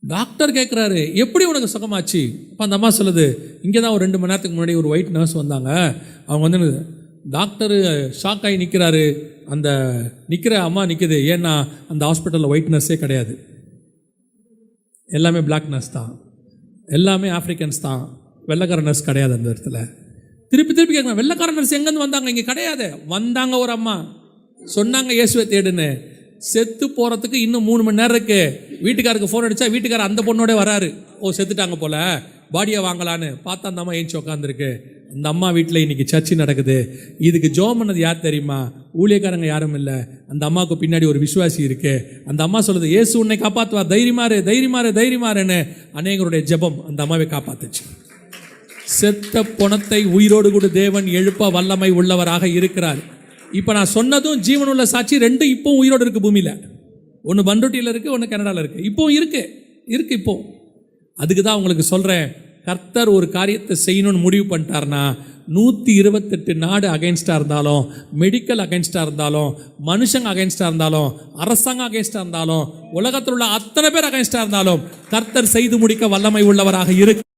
Doctor கேட்குறாரு, எப்படி உனக்கு சுகமாச்சு? இப்போ அந்த அம்மா சொல்லுது, இங்கே தான் ஒரு 2 மணி நேரத்துக்கு முன்னாடி ஒரு ஒயிட் நர்ஸ் வந்தாங்க. அவங்க வந்து டாக்டரு ஷாக் ஆகி நிற்கிறாரு. அந்த நிற்கிற அம்மா நிற்குது. ஏன்னா அந்த ஹாஸ்பிட்டலில் ஒயிட் நர்ஸே கிடையாது, எல்லாமே பிளாக் நர்ஸ் தான், எல்லாமே ஆஃப்ரிக்கன்ஸ் தான், வெள்ளைக்கார நர்ஸ் கிடையாது அந்த இடத்துல. திருப்பி கேட்குறேன், வெள்ளைக்கார நர்ஸ் எங்கேருந்து வந்தாங்க? இங்கே கிடையாது. வந்தாங்க ஒரு அம்மா, சொன்னாங்க இயேசுவை தேடுன்னு. செத்து போகிறதுக்கு இன்னும் 3 மணி நேரம் இருக்கு. வீட்டுக்காருக்கு ஃபோன் அடித்தா வீட்டுக்காரர் அந்த பொண்ணோட வராரு. ஓ செத்துட்டாங்க போல, பாடியை வாங்கலான்னு பார்த்தா அந்த அம்மா ஏஞ்சி உட்காந்துருக்கு. அந்த அம்மா வீட்டில் இன்னைக்கு சர்ச்சை நடக்குது. இதுக்கு ஜோம் பண்ணது யார் தெரியுமா? ஊழியக்காரங்க யாரும் இல்லை, அந்த அம்மாவுக்கு பின்னாடி ஒரு விசுவாசி இருக்கு. அந்த அம்மா சொல்லுது, இயேசு உன்னை காப்பாற்றுவார், தைரியமாறு தைரியமாறு தைரியமாறுன்னு. அநேகருடைய ஜெபம் அந்த அம்மாவை காப்பாத்துச்சு. செத்த பொணத்தை உயிரோடு கூட தேவன் எழுப்ப வல்லமை உள்ளவராக இருக்கிறார். இப்போ நான் சொன்னதும் ஜீவனுள்ள சாட்சி 2 இப்போ உயிரோடு இருக்குது பூமியில். ஒன்று பண்ருட்டியில் இருக்குது, ஒன்று கனடாவில் இருக்குது. இப்போ இருக்கு. இப்போ அதுக்கு தான் உங்களுக்கு சொல்கிறேன், கர்த்தர் ஒரு காரியத்தை செய்யணும்னு முடிவு பண்ணிட்டார்னா 128 நாடு அகைன்ஸ்டாக இருந்தாலும், மெடிக்கல் அகைன்ஸ்டாக இருந்தாலும், மனுஷங்க அகைன்ஸ்டாக இருந்தாலும், அரசாங்கம் அகைன்ஸ்டாக இருந்தாலும், உலகத்தில் உள்ள அத்தனை பேர் அகைன்ஸ்டாக இருந்தாலும் கர்த்தர் செய்து முடிக்க வல்லமை உள்ளவராக இருக்கு.